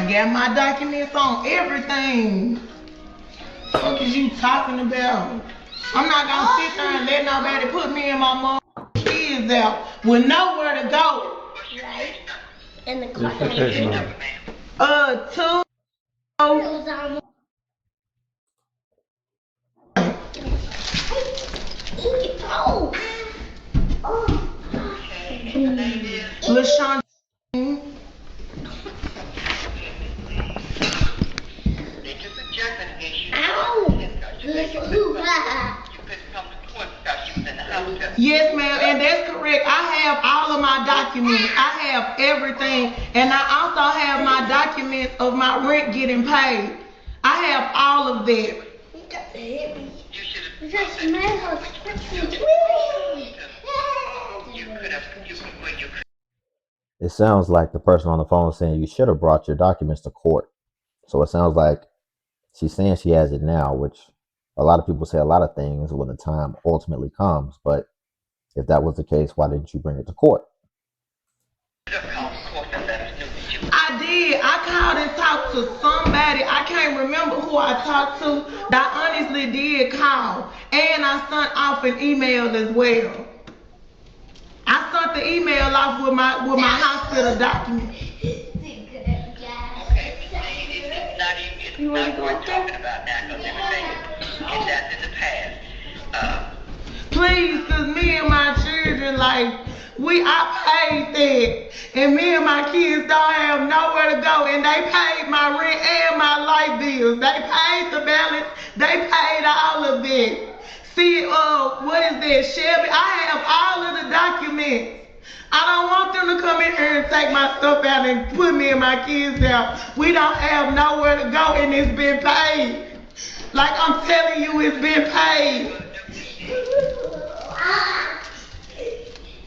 got my documents on everything. What is you talking about? I'm not gonna sit there and let nobody put me and my mom kids out with nowhere to go. Right. In the car. 2. LaShawn. Yes, ma'am, and that's correct. I have all of my documents. I have everything, and I also have my documents of my rent getting paid. I have all of that. It sounds like the person on the phone is saying you should have brought your documents to court. So it sounds like she's saying she has it now, which a lot of people say a lot of things when the time ultimately comes. But if that was the case, why didn't you bring it to court? I did. I called and talked to somebody. I can't remember who I talked to. I honestly did call. And I sent off an email as well. I sent the email off with my hospital document. You want to go up there? Please, because me and my children, I paid that. And me and my kids don't have nowhere to go. And they paid my rent and my light bills. They paid the balance. They paid all of that. See, what is that, Shelby? I have all of the documents. I don't want them to come in here and take my stuff out and put me and my kids out. We don't have nowhere to go and it's been paid. Like I'm telling you, it's been paid.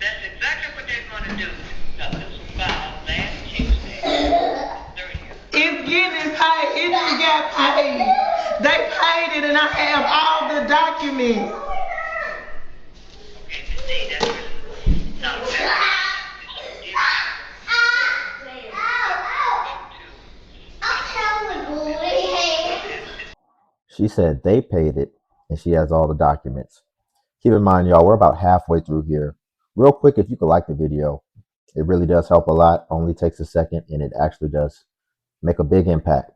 That's exactly what they're going to do. Now, this was filed last Tuesday, 30th. It's getting paid. It just got paid. They paid it and I have all the documents. Okay, see, that's really not fair. She said they paid it and she has all the documents. Keep in mind, y'all, we're about halfway through here. Real quick, if you could like the video, it really does help a lot. Only takes a second and it actually does make a big impact.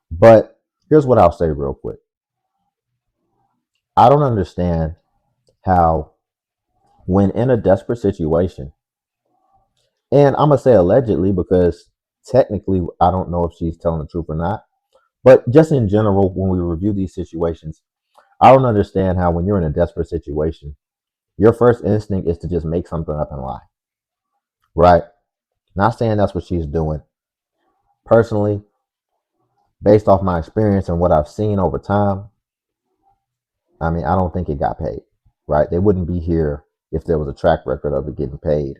But here's what I'll say real quick. I don't understand how when in a desperate situation, and I'm going to say allegedly because technically I don't know if she's telling the truth or not, but just in general, when we review these situations, I don't understand how when you're in a desperate situation, your first instinct is to just make something up and lie, right? Not saying that's what she's doing. Personally, based off my experience and what I've seen over time, I mean, I don't think it got paid, right? They wouldn't be here if there was a track record of it getting paid.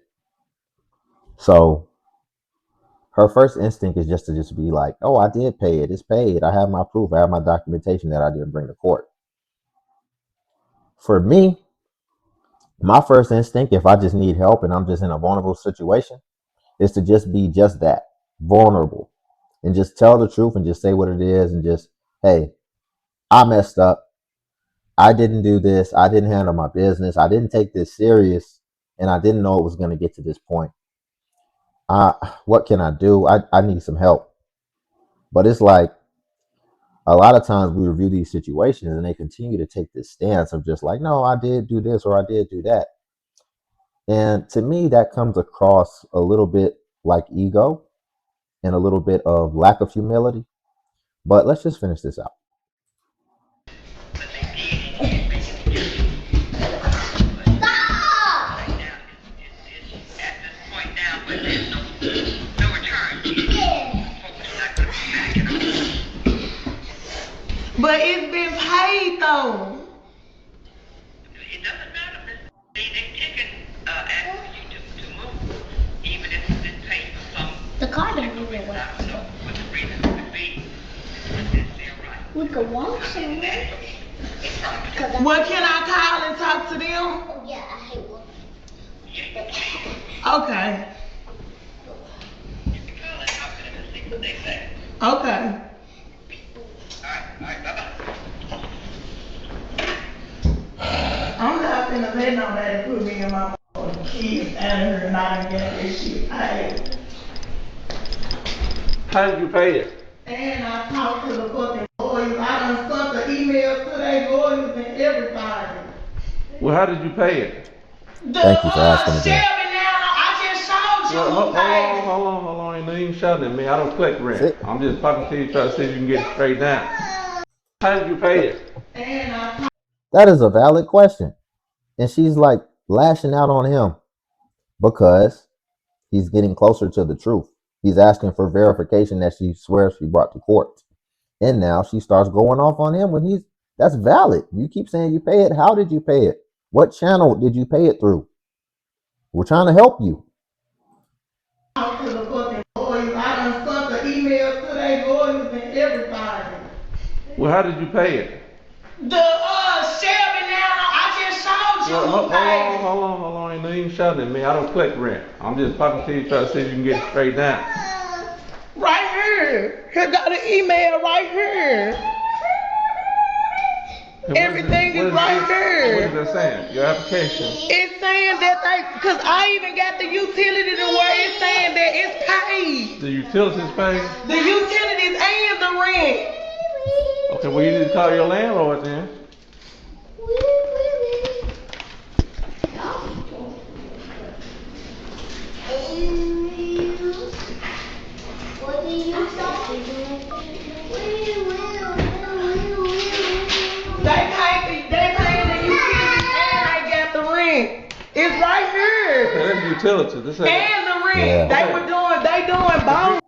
So her first instinct is just to be like, oh, I did pay it. It's paid. I have my proof. I have my documentation that I didn't bring to court. For me, my first instinct, if I just need help and I'm just in a vulnerable situation, is to just be just that, vulnerable, and just tell the truth and just say what it is and just, hey, I messed up. I didn't do this. I didn't handle my business. I didn't take this serious, and I didn't know it was going to get to this point. What can I do? I need some help. But it's like a lot of times we review these situations and they continue to take this stance of just like, no, I did do this or I did do that. And to me, that comes across a little bit like ego and a little bit of lack of humility. But let's just finish this out. But it's been paid though. It doesn't matter. They can ask you to move, even if it's been paid for some. The car don't even work. I don't know what the reason could be. We could walk somewhere. Well, can I call and talk to them? Oh, yeah, I hate walking. Okay. You can call and talk to them and see what they say. Okay. Alright, bye-bye. I'm not finna let nobody put me and my kids out of here and I done got this shit paid. How did you pay it? And I talked to the fucking lawyers. I done sent the emails to their lawyers and everything. Well, how did you pay it? Thank you for asking again. Shelby now, I just showed you who paid it. Hold on. Ain't even shouting at me. I don't collect rent. Sit. I'm just talking to you, trying to see if you can get it straight down. How did you pay it? And I That is a valid question. And she's like lashing out on him because he's getting closer to the truth. He's asking for verification that she swears she brought to court. And now she starts going off on him when that's valid. You keep saying you pay it. How did you pay it? What channel did you pay it through? We're trying to help you. talked to the fucking lawyers. I done sent the emails to their lawyers and everything. Well, how did you pay it? Shelby now, I just showed you who paid it. Hold on. Ain't even shouting at me. I don't collect rent. I'm just talking to you, trying to see if you can get it straight down. Right here. Here got an email right here. Everything is right here. What is that saying? Your application. It's saying that because I even got the utility to where it's saying that it's paid. The utilities paid? The utilities and the rent. Okay, well, you need to call your landlord then. They paying the utilities and they got the rent. It's right here. Okay, that's utilities. This ain't. And the rent. Yeah. They doing both.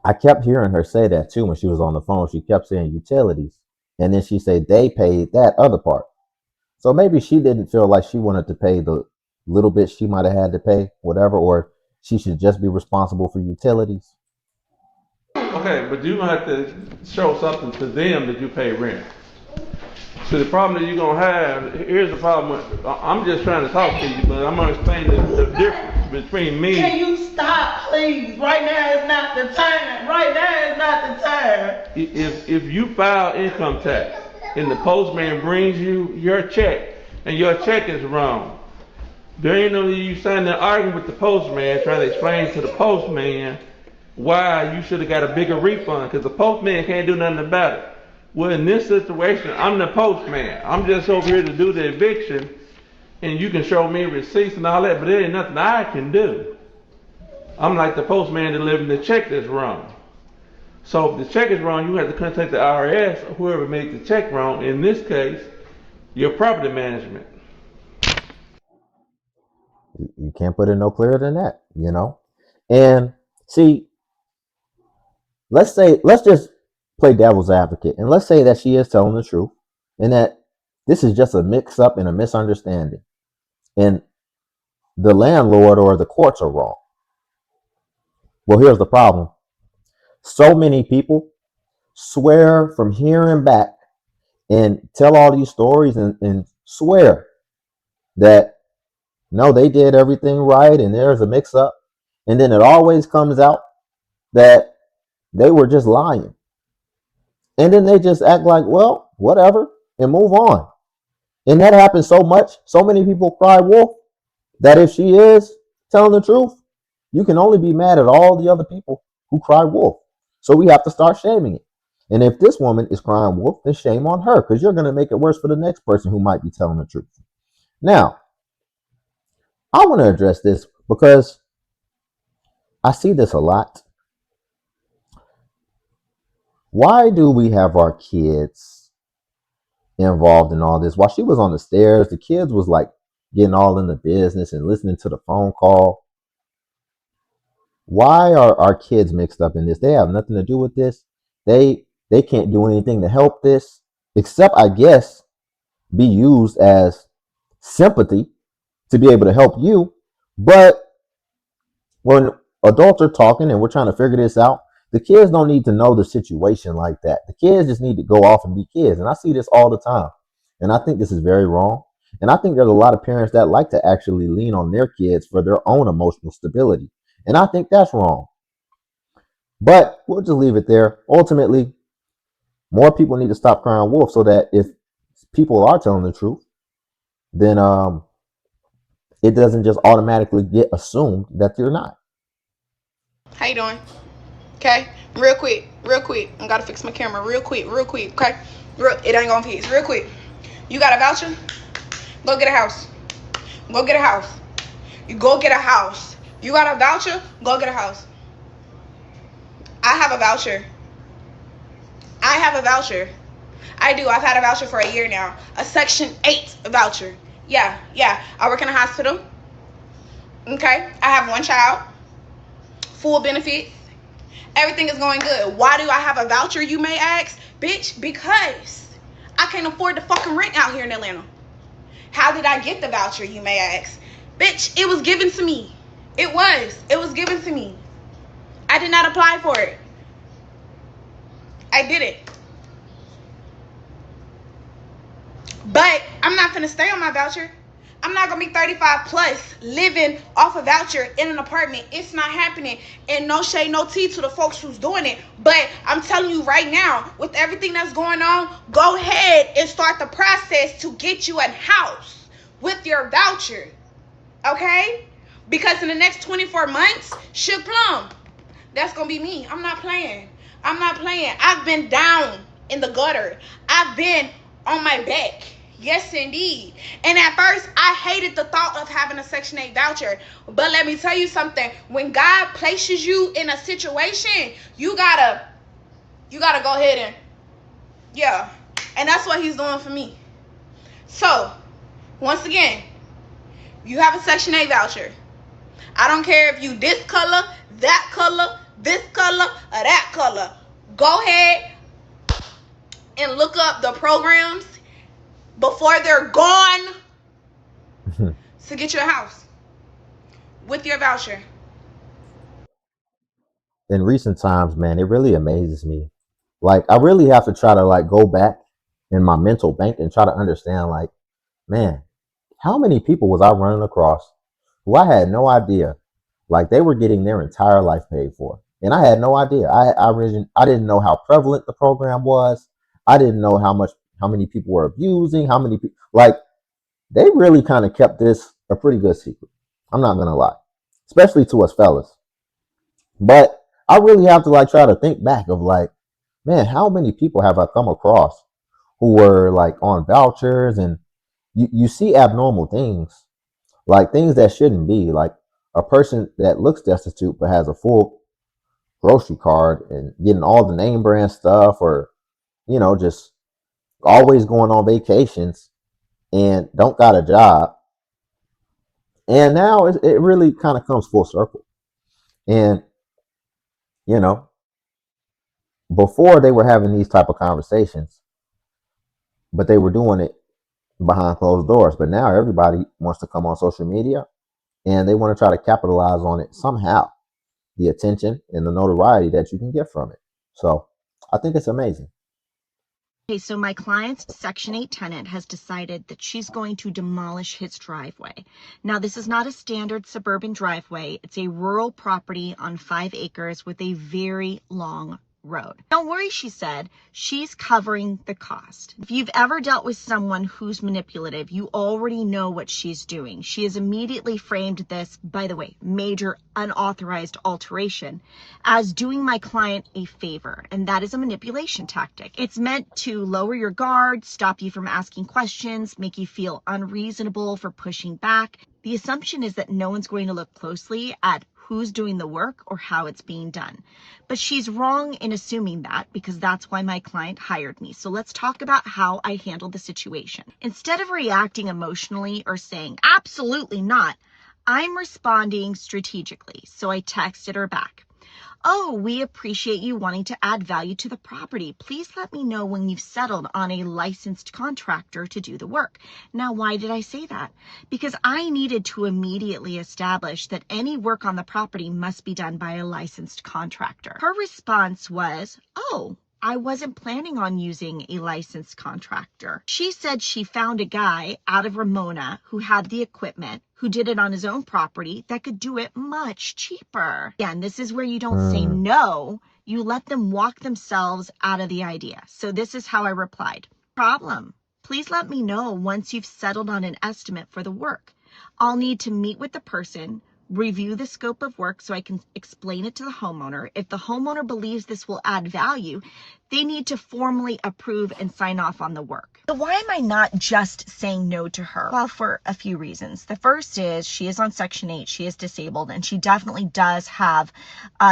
I kept hearing her say that too when she was on the phone. She kept saying utilities. And then she said they paid that other part. So maybe she didn't feel like she wanted to pay the little bit she might have had to pay, whatever, or she should just be responsible for utilities. Okay, but you're going to have to show something to them that you pay rent. So the problem that you're going to have, here's the problem. I'm just trying to talk to you, but I'm going to explain the difference between me. Can you stop, please? Right now is not the time. Right now is not the time. If you file income tax and the postman brings you your check and your check is wrong, there ain't no you standing there arguing with the postman trying to explain to the postman why you should have got a bigger refund because the postman can't do nothing about it. Well, in this situation, I'm the postman. I'm just over here to do the eviction, and you can show me receipts and all that, but there ain't nothing I can do. I'm like the postman delivering the check that's wrong. So if the check is wrong, you have to contact the IRS or whoever made the check wrong. In this case, your property management. You can't put it no clearer than that, And see, let's just play devil's advocate, and let's say that she is telling the truth, and that this is just a mix-up and a misunderstanding, and the landlord or the courts are wrong. Well, here's the problem. So many people swear from here and back and tell all these stories and swear that, no, they did everything right and there's a mix-up, and then it always comes out that they were just lying. And then they just act like, well, whatever, and move on. And that happens so much. So many people cry wolf that if she is telling the truth, you can only be mad at all the other people who cry wolf. So we have to start shaming it. And if this woman is crying wolf, then shame on her, because you're going to make it worse for the next person who might be telling the truth. Now, I want to address this because I see this a lot. Why do we have our kids involved in all this? While she was on the stairs, the kids was like getting all in the business and listening to the phone call. Why are our kids mixed up in this? They have nothing to do with this. They can't do anything to help this, except, I guess, be used as sympathy to be able to help you. But when adults are talking and we're trying to figure this out, the kids don't need to know the situation like that. The kids just need to go off and be kids. And I see this all the time. And I think this is very wrong. And I think there's a lot of parents that like to actually lean on their kids for their own emotional stability. And I think that's wrong. But we'll just leave it there. Ultimately, more people need to stop crying wolf so that if people are telling the truth, then it doesn't just automatically get assumed that you're not. How you doing? Okay, real quick. I gotta fix my camera real quick. Okay, it ain't gonna fix. Real quick. You got a voucher? Go get a house. You go get a house. You got a voucher? Go get a house. I have a voucher. I do. I've had a voucher for a year now. A Section 8 voucher. Yeah. I work in a hospital. Okay. I have one child. Full benefits. Everything is going good. Why do I have a voucher, you may ask? Bitch, because I can't afford the fucking rent out here in Atlanta. How did I get the voucher, you may ask? Bitch, it was given to me. It was given to me. I did not apply for it. I did it. But I'm not gonna stay on my voucher. I'm not gonna be 35 plus living off a voucher in an apartment. It's not happening. And no shade, no tea to the folks who's doing it. But I'm telling you right now, with everything that's going on, go ahead and start the process to get you a house with your voucher. Okay? Because in the next 24 months, Shook Plum, that's gonna be me. I'm not playing. I've been down in the gutter. I've been on my back. Yes, indeed. And at first, I hated the thought of having a Section 8 voucher. But let me tell you something. When God places you in a situation, you gotta go ahead and, yeah. And that's what he's doing for me. So, once again, you have a Section 8 voucher. I don't care if you this color, that color, this color, or that color. Go ahead and look up the programs before they're gone to get you a house with your voucher. In recent times, man, it really amazes me. Like, I really have to try to like go back in my mental bank and try to understand, like, man, how many people was I running across who I had no idea, like they were getting their entire life paid for, and I had no idea. I didn't know how prevalent the program was. I didn't know how many people were abusing, how many people, like, they really kind of kept this a pretty good secret. I'm not gonna lie, especially to us fellas. But I really have to like try to think back of like, man, how many people have I come across who were like on vouchers, and you see abnormal things, like things that shouldn't be, like a person that looks destitute but has a full grocery card and getting all the name brand stuff, or just always going on vacations and don't got a job. And now it really kind of comes full circle. And you know before they were having these type of conversations, but they were doing it behind closed doors. But now everybody wants to come on social media and they want to try to capitalize on it somehow, the attention and the notoriety that you can get from it. So I think it's amazing. Okay, so my client's Section 8 tenant has decided that she's going to demolish his driveway. Now, this is not a standard suburban driveway. It's a rural property on 5 acres with a very long road. Don't worry, she said, she's covering the cost. If you've ever dealt with someone who's manipulative, you already know what she's doing. She has immediately framed this, by the way, major unauthorized alteration, as doing my client a favor, and that is a manipulation tactic. It's meant to lower your guard, stop you from asking questions, make you feel unreasonable for pushing back. The assumption is that no one's going to look closely at who's doing the work or how it's being done. But she's wrong in assuming that, because that's why my client hired me. So let's talk about how I handled the situation. Instead of reacting emotionally or saying, absolutely not, I'm responding strategically. So I texted her back. Oh, we appreciate you wanting to add value to the property. Please let me know when you've settled on a licensed contractor to do the work. Now, why did I say that? Because I needed to immediately establish that any work on the property must be done by a licensed contractor. Her response was, oh, I wasn't planning on using a licensed contractor. She said she found a guy out of Ramona who had the equipment, who did it on his own property, that could do it much cheaper. Again, this is where you don't say no. You let them walk themselves out of the idea. So this is how I replied. Problem. Please let me know once you've settled on an estimate for the work. I'll need to meet with the person, review the scope of work so I can explain it to the homeowner. If the homeowner believes this will add value, they need to formally approve and sign off on the work. So why am I not just saying no to her? Well, for a few reasons. The first is she is on Section 8, she is disabled, and she definitely does have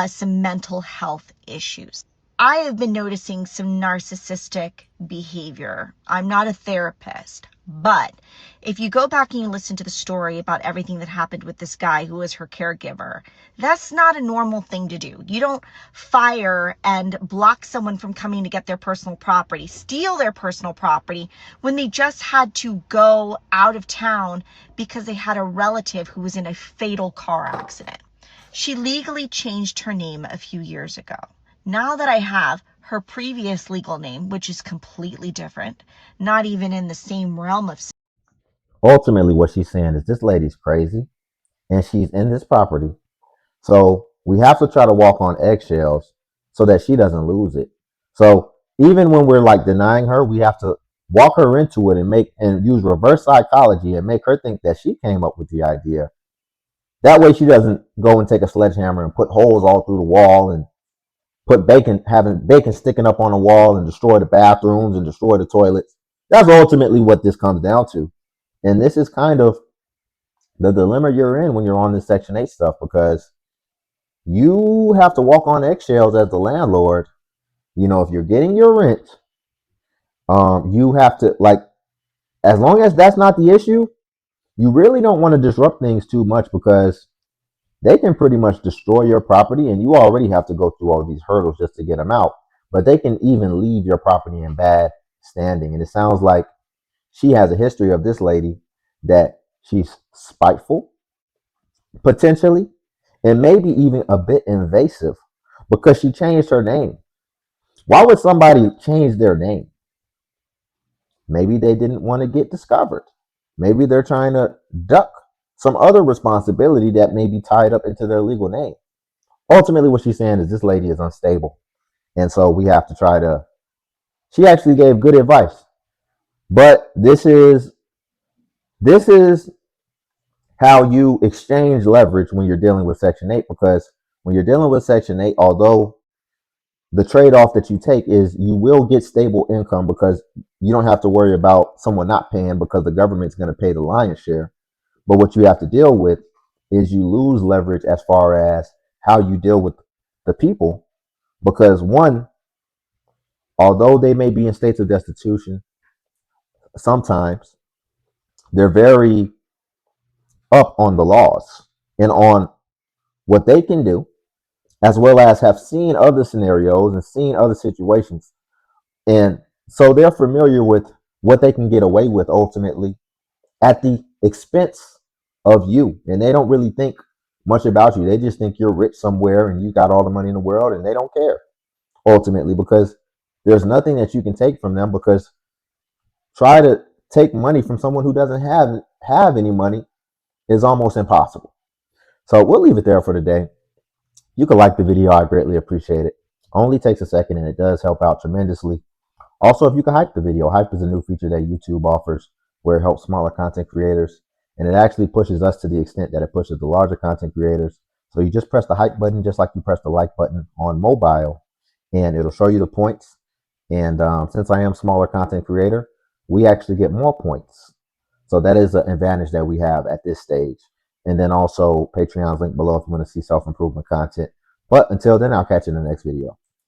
some mental health issues. I have been noticing some narcissistic behavior. I'm not a therapist, but if you go back and you listen to the story about everything that happened with this guy who was her caregiver, that's not a normal thing to do. You don't fire and block someone from coming to get their personal property, steal their personal property when they just had to go out of town because they had a relative who was in a fatal car accident. She legally changed her name a few years ago. Now that I have her previous legal name, which is completely different, not even in the same realm of... Ultimately, what she's saying is this lady's crazy and she's in this property. So we have to try to walk on eggshells so that she doesn't lose it. So even when we're like denying her, we have to walk her into it and use reverse psychology and make her think that she came up with the idea. That way she doesn't go and take a sledgehammer and put holes all through the wall and having bacon sticking up on the wall and destroy the bathrooms and destroy the toilets. That's ultimately what this comes down to. And this is kind of the dilemma you're in when you're on this Section 8 stuff, because you have to walk on eggshells as the landlord. You know, if you're getting your rent, you have to, like, as long as that's not the issue, you really don't want to disrupt things too much, because they can pretty much destroy your property and you already have to go through all these hurdles just to get them out. But they can even leave your property in bad standing. And it sounds like she has a history of this lady that she's spiteful, potentially, and maybe even a bit invasive because she changed her name. Why would somebody change their name? Maybe they didn't want to get discovered. Maybe they're trying to duck some other responsibility that may be tied up into their legal name. Ultimately, what she's saying is this lady is unstable. And so we have to try to... She actually gave good advice. But this is how you exchange leverage when you're dealing with Section 8, because when you're dealing with Section 8, although the trade-off that you take is you will get stable income because you don't have to worry about someone not paying because the government's going to pay the lion's share. But what you have to deal with is you lose leverage as far as how you deal with the people, because one, although they may be in states of destitution, sometimes they're very up on the laws and on what they can do, as well as have seen other scenarios and seen other situations. And so they're familiar with what they can get away with ultimately at the expense of you. And they don't really think much about you. They just think you're rich somewhere and you got all the money in the world, and they don't care ultimately, because there's nothing that you can take from them, because try to take money from someone who doesn't have any money is almost impossible. So we'll leave it there for today. You can like the video. I greatly appreciate it. Only takes a second and it does help out tremendously. Also, if you can hype the video, hype is a new feature that YouTube offers where it helps smaller content creators, and it actually pushes us to the extent that it pushes the larger content creators. So you just press the hype button just like you press the like button on mobile, and it'll show you the points. And since I am a smaller content creator, we actually get more points. So that is an advantage that we have at this stage. And then also Patreon's link below if you want to see self-improvement content. But until then, I'll catch you in the next video.